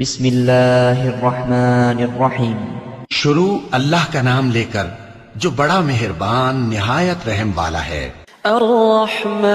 بسم اللہ الرحمن الرحیم۔ شروع اللہ کا نام لے کر جو بڑا مہربان نہایت رحم والا ہے۔ الرحمن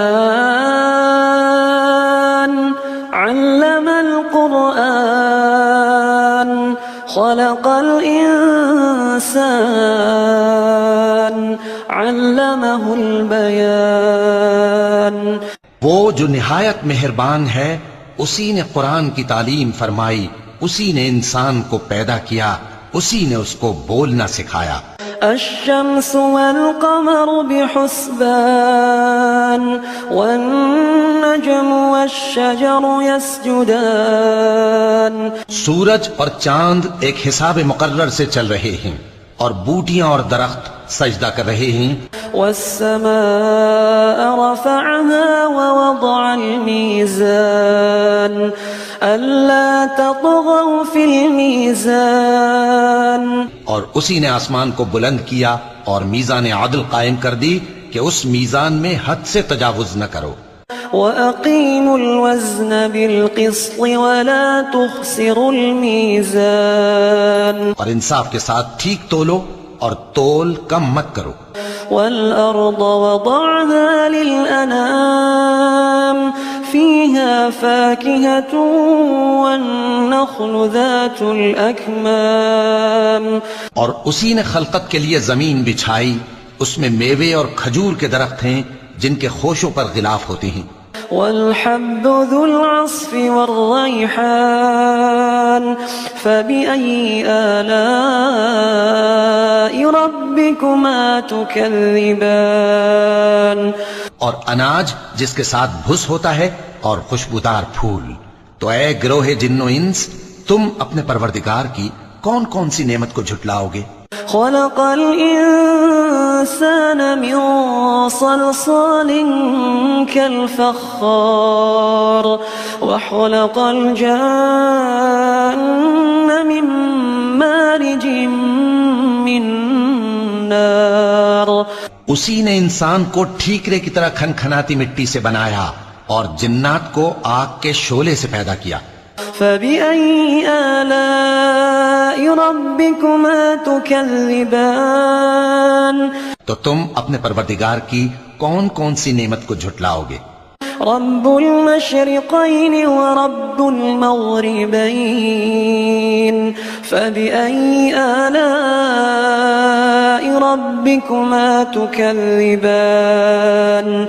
علم القرآن خلق الانسان علمہ البیان۔ وہ جو نہایت مہربان ہے اسی نے قرآن کی تعلیم فرمائی، اسی نے انسان کو پیدا کیا، اسی نے اس کو بولنا سکھایا۔ الشمس والقمر بحسبان والنجم والشجر يسجدان۔ سورج اور چاند ایک حساب مقرر سے چل رہے ہیں اور بوٹیاں اور درخت سجدہ کر رہے ہیں۔ والسماء رفعها ووضع الميزان ألا تطغوا في الميزان۔ اور اسی نے آسمان کو بلند کیا اور میزان عدل قائم کر دی کہ اس میزان میں حد سے تجاوز نہ کرو۔ وأقيموا الوزن بالقسط ولا تخسروا الميزان۔ اور انصاف کے ساتھ ٹھیک تولو اور تول کم مت کرو۔ والأرض وضعها للأنام فيها فاكهة والنخل ذات الأكمام۔ اور اسی نے خلقت کے لیے زمین بچھائی، اس میں میوے اور کھجور کے درخت ہیں جن کے خوشوں پر غلاف ہوتے ہیں۔ والحب ذو العصف والريحان فبأي آلاء ربكما تكذبان۔ اور اناج جس کے ساتھ بھس ہوتا ہے اور خوشبودار پھول۔ تو اے گروہ جن و انس، تم اپنے پروردگار کی کون کون سی نعمت کو جھٹلاؤ گے؟ خلق الإنسان من صلصال كالفخار وخلق الجان من مارج من نار۔ اسی نے انسان کو ٹھیکرے کی طرح کھنکھناتی مٹی سے بنایا اور جنات کو آگ کے شعلے سے پیدا کیا۔ فبأي آلاء ربكما تكذبان۔ تو تم اپنے پروردگار کی کون کون سی نعمت کو جھٹلاؤ گے؟ رب المشرقين ورب المغربين فبأي آلاء ربكما تكذبان۔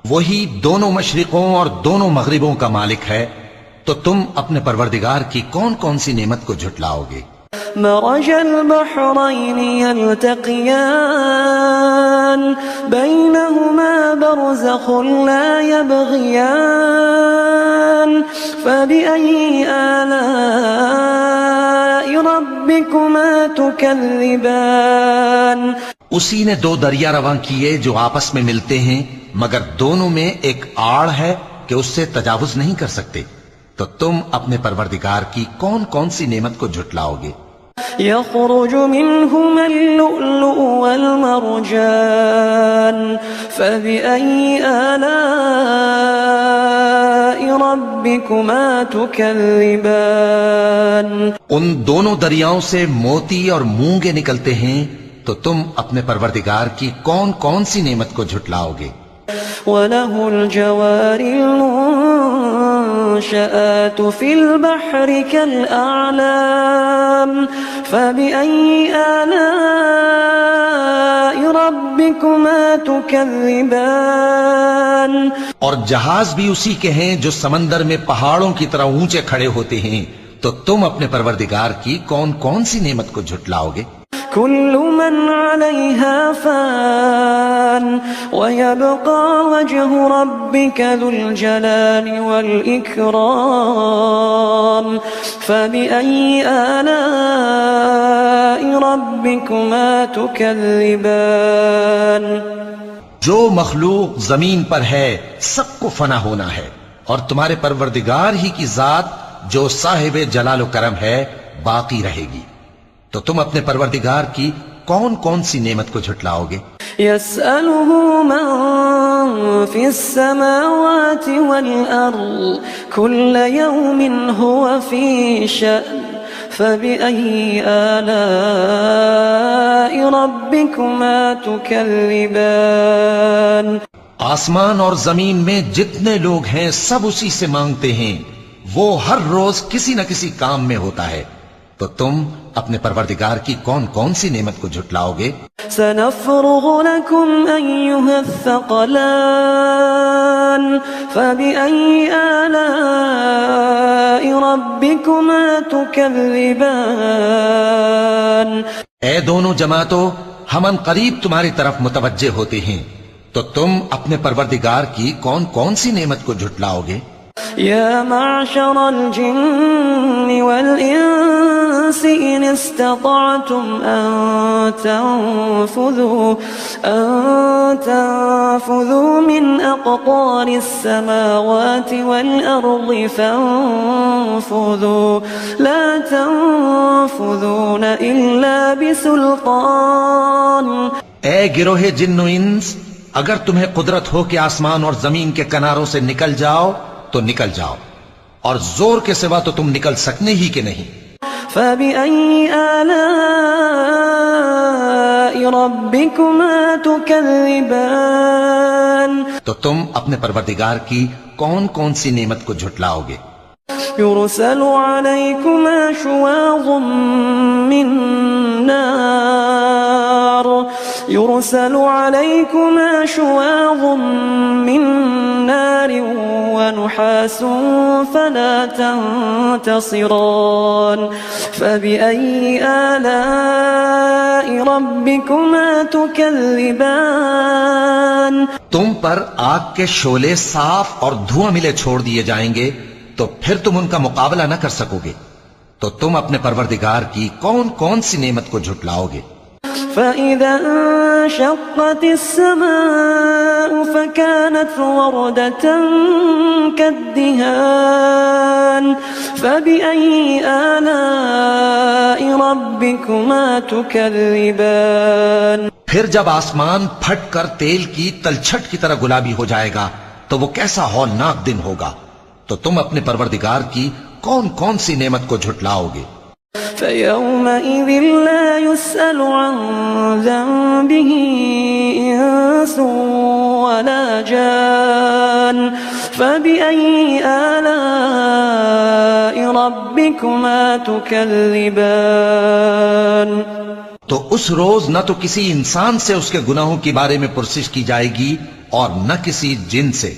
وہی دونوں مشرقوں اور دونوں مغربوں کا مالک ہے، تو تم اپنے پروردگار کی کون کون سی نعمت کو جھٹلاؤ گے؟ مرج البحرين يلتقيان بينهما برزخ لا يبغيان فبأي آلاء ربكما تكذبان۔ اسی نے دو دریا رواں کیے جو آپس میں ملتے ہیں مگر دونوں میں ایک آڑ ہے کہ اس سے تجاوز نہیں کر سکتے، تو تم اپنے پروردگار کی کون کون سی نعمت کو جھٹلاؤ گے؟ يخرج منهما اللؤلؤ والمرجان فبأي آلاء ربكما تكذبان۔ ان دونوں دریاؤں سے موتی اور مونگے نکلتے ہیں، تو تم اپنے پروردگار کی کون کون سی نعمت کو جھٹلاؤ گے؟ وله الجوار المنشآت في البحر كالأعلام فبأي آلاء ربكما تكذبان۔ اور جہاز بھی اسی کے ہیں جو سمندر میں پہاڑوں کی طرح اونچے کھڑے ہوتے ہیں، تو تم اپنے پروردگار کی کون کون سی نعمت کو جھٹلاؤ گے؟ كل من عليها فان ويبقى وجه ربك ذو الجلال والإكرام فبأي آلاء ربكما تكذبان۔ جو مخلوق زمین پر ہے سب کو فنا ہونا ہے، اور تمہارے پروردگار ہی کی ذات جو صاحب جلال و کرم ہے باقی رہے گی، تو تم اپنے پروردگار کی کون کون سی نعمت کو جھٹلاؤ گے؟ يسأله من في السماوات والأرض كل يوم هو في شأن فبأي آلاء ربكما تكذبان آسمان اور زمین میں جتنے لوگ ہیں سب اسی سے مانگتے ہیں، وہ ہر روز کسی نہ کسی کام میں ہوتا ہے، تو تم اپنے پروردگار کی کون کون سی نعمت کو جھٹلاؤ گے؟ سنفرغ لكم أيها الثقلان فبأي آلاء ربكما تكذبان اے دونوں جماعتوں، ہم ان قریب تمہاری طرف متوجہ ہوتے ہیں، تو تم اپنے پروردگار کی کون کون سی نعمت کو جھٹلاؤ گے؟ يا معشر الجن والإنس إن استطعتم أن تنفذوا من أقطار السماوات والأرض فانفذوا لا تنفذون إلا بسلطان اے گروہ جن و انس، اگر تمہیں قدرت ہو کہ آسمان اور زمین کے کناروں سے نکل جاؤ تو نکل جاؤ، اور زور کے سوا تو تم نکل سکنے ہی کہ نہیں۔ فَبِأَيِّ آلَاءِ رَبِّكُمَا تُكَذِّبَانِ تو تم اپنے پروردگار کی کون کون سی نعمت کو جھٹلاؤ گے؟ يُرْسَلُ عَلَيْكُمَا شُوَاظٌ مِّن نَّارٍ ونحاس فلا تنتصران فبأي آلاء ربكما تكذبان تم پر آگ کے شعلے صاف اور دھواں ملے چھوڑ دیے جائیں گے، تو پھر تم ان کا مقابلہ نہ کر سکو گے، تو تم اپنے پروردگار کی کون کون سی نعمت کو جھٹلاؤ گے؟ فَإِذَا انشقت السماء فكانت وردة كالدهان فبأي آلاء ربكما تكذبان پھر جب آسمان پھٹ کر تیل کی تلچھٹ کی طرح گلابی ہو جائے گا تو وہ کیسا ہولناک دن ہوگا، تو تم اپنے پروردگار کی کون کون سی نعمت کو جھٹلاؤ گے؟ فَيَوْمَئِذٍ لَا يُسْأَلُ عَنْ ذَنبِهِ إِنسٌ وَلَا جَانٌ فَبِأَيِّ آلَاءِ رَبِّكُمَا تُكَذِّبَانِ تو اس روز نہ تو کسی انسان سے اس کے گناہوں کے بارے میں پرسش کی جائے گی اور نہ کسی جن سے،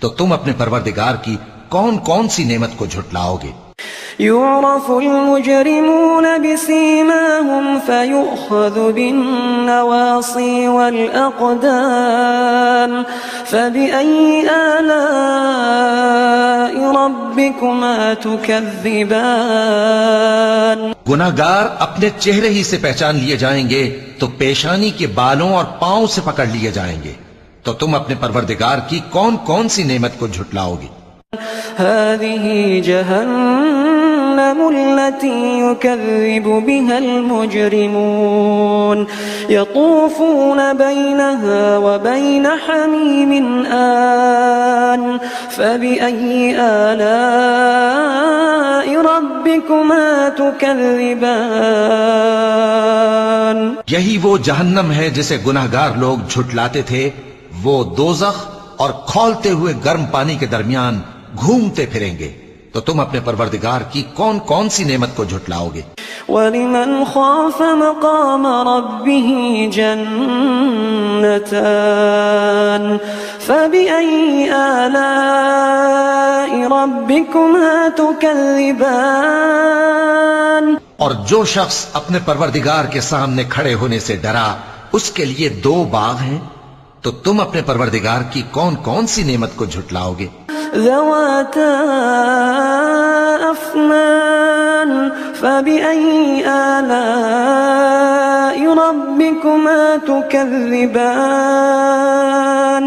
تو تم اپنے پروردگار کی کون کون سی نعمت کو جھٹلاؤ گے؟ يعرف المجرمون بسيماهم فيؤخذ بالنواصي والأقدام فبأي آلاء ربكما تكذبان گناہگار اپنے چہرے ہی سے پہچان لیے جائیں گے تو پیشانی کے بالوں اور پاؤں سے پکڑ لیے جائیں گے، تو تم اپنے پروردگار کی کون کون سی نعمت کو جھٹلاؤ گے؟ هذه جهنم التي يكذب بها المجرمون يطوفون بينها وبين حميم آن فبأي آلاء ربكما تكذبان یہی وہ جہنم ہے جسے گناہگار لوگ جھٹلاتے تھے، وہ دوزخ اور کھولتے ہوئے گرم پانی کے درمیان گھومتے پھریں گے، تو تم اپنے پروردگار کی کون کون سی نعمت کو جھٹلاؤ گے؟ وَلِمَنْ خَافَ مَقَامَ رَبِّهِ جَنَّتَانِ فَبِأَيِّ آلَاءِ رَبِّكُمَا تُكَذِّبَانِ اور جو شخص اپنے پروردگار کے سامنے کھڑے ہونے سے ڈرا، اس کے لیے دو باغ ہیں، تو تم اپنے پروردگار کی کون کون سی نعمت کو جھٹلاؤ گے؟ ذواتا افنان فبأي آلاء ربكما تكذبان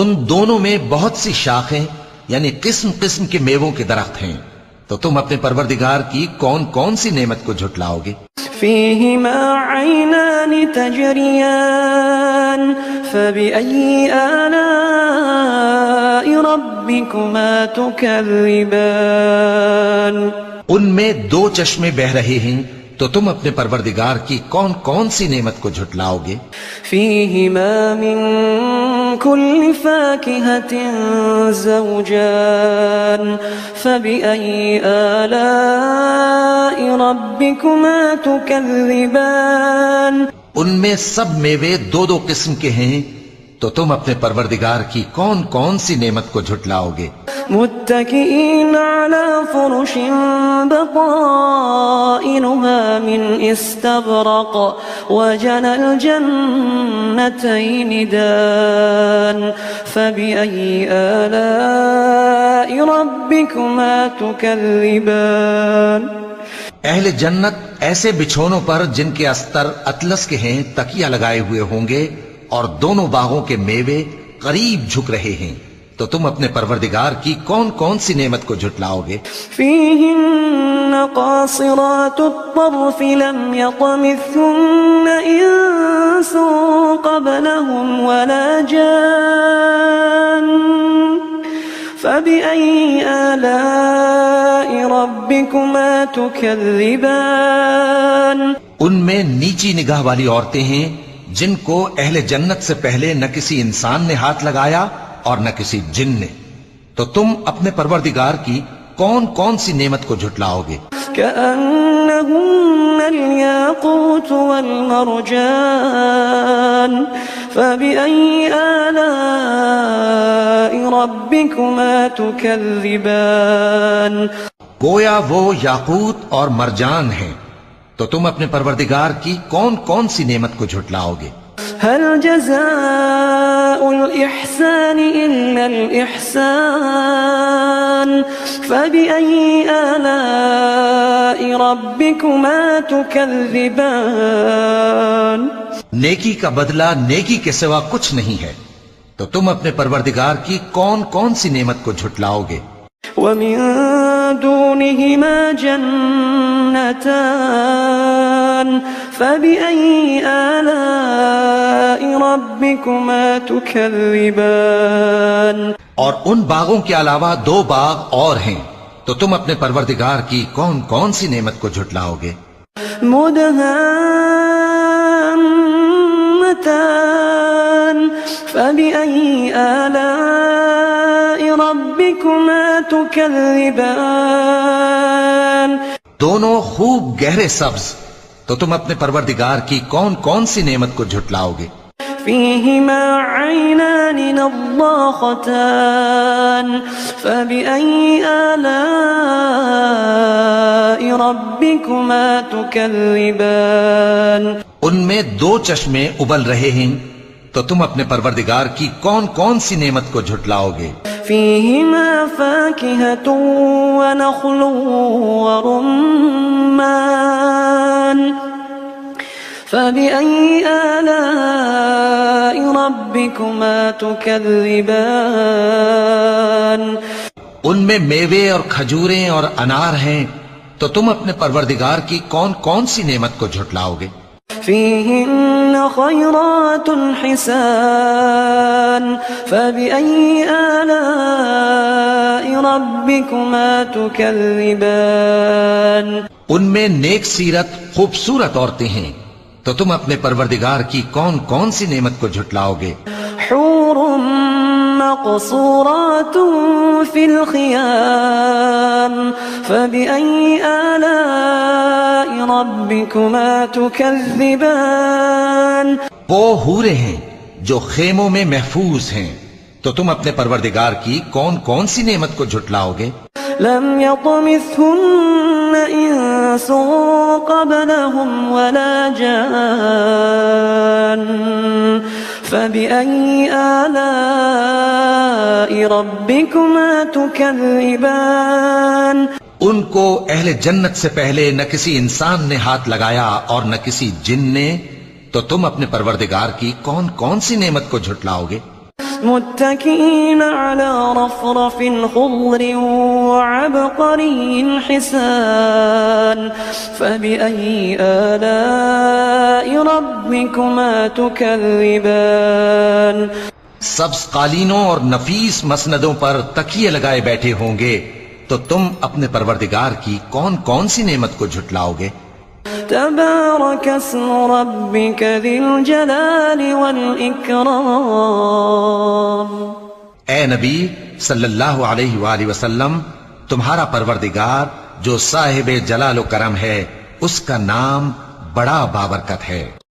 ان دونوں میں بہت سی شاخیں یعنی قسم قسم کے میووں کے درخت ہیں، تو تم اپنے پروردگار کی کون کون سی نعمت کو جھٹلاؤ گے؟ فيهما عينان تجريان فبأي آلاء ربكما تكذبان ان میں دو چشمے بہ رہے ہیں، تو تم اپنے پروردگار کی کون کون سی نعمت کو جھٹلاؤ گے؟ فيهما من كل فاكهة زوجان فبأي آلاء ربكما تكذبان ان میں سب میوے دو دو قسم کے ہیں، تو تم اپنے پروردگار کی کون کون سی نعمت کو جھٹلاؤ گے؟ متكئين على فرش بطائنها من استبرق وجنى الجنتين دان فبأي آلاء ربكما تكذبان اہل جنت ایسے بچھونوں پر جن کے استر اطلس کے ہیں تکیہ لگائے ہوئے ہوں گے، اور دونوں باغوں کے میوے قریب جھک رہے ہیں، تو تم اپنے پروردگار کی کون کون سی نعمت کو جھٹلاؤ گے؟ فيهن قاصرات الطرف لم يطمثهن إنس قبلهم ولا جان فبأي آلاء ربكما تكذبان ان میں نیچی نگاہ والی عورتیں ہیں جن کو اہل جنت سے پہلے نہ کسی انسان نے ہاتھ لگایا اور نہ کسی جن نے، تو تم اپنے پروردگار کی کون کون سی نعمت کو جھٹلاؤ گے؟ كأنهن الياقوت والمرجان فبأي آلاء ربكما تكذبان گویا وہ یاقوت اور مرجان ہیں، تو تم اپنے پروردگار کی کون کون سی نعمت کو جھٹلاؤ گے؟ هل جزاء الإحسان إلا الإحسان فبأي آلاء ربكما تكذبان نیکی کا بدلہ نیکی کے سوا کچھ نہیں ہے، تو تم اپنے پروردگار کی کون کون سی نعمت کو جھٹلاؤ گے؟ ومن دونهما جنتان فبأي آلاء ربكما تكذبان اور ان باغوں کے علاوہ دو باغ اور ہیں، تو تم اپنے پروردگار کی کون کون سی نعمت کو جھٹلاؤ گے؟ مدهامتان فبأي آلاء ربكما تكذبان دونوں خوب گہرے سبز، تو تم اپنے پروردگار کی کون کون سی نعمت کو جھٹلاؤ گے؟ فيهما عينان نضاختان فبأي آلاء ربكما تكذبان ان میں دو چشمے ابل رہے ہیں، تو تم اپنے پروردگار کی کون کون سی نعمت کو جھٹلاؤ گے؟ فيهما فاكهة ونخل ورمان فبأي آلاء ربكما تكذبان ان میں میوے اور کھجوریں اور انار ہیں، تو تم اپنے پروردگار کی کون کون سی نعمت کو جھٹلاؤ گے؟ فيهن خيرات حسان فبأي آلاء ربكما تكذبان ان میں نیک سیرت خوبصورت عورتیں ہیں، تو تم اپنے پروردگار کی کون کون سی نعمت کو جھٹلاؤ گے؟ حور مقصورات في الخيام فبأي آلاء ربكما تكذبان وہ حوریں ہیں جو خیموں میں محفوظ ہیں، تو تم اپنے پروردگار کی کون کون سی نعمت کو جھٹلاؤ گے؟ لم يطمثهن إنس قبلهم ولا جان فبأي آلاء ربكما تكذبان ان کو اہل جنت سے پہلے نہ کسی انسان نے ہاتھ لگایا اور نہ کسی جن نے، تو تم اپنے پروردگار کی کون کون سی نعمت کو جھٹلاؤ گے؟ متكئين على رفرف خضر وعبقري حسان فبأي آلاء ربكما تكذبان سبز قالینوں اور نفیس مسندوں پر تکیے لگائے بیٹھے ہوں گے، تو تم اپنے پروردگار کی کون کون سی نعمت کو جھٹلاؤ گے؟ تبارك اسم ربك ذي الجلال والإكرام اے نبی صلی اللہ علیہ وآلہ وسلم، تمہارا پروردگار جو صاحب جلال و کرم ہے، اس کا نام بڑا بابرکت ہے۔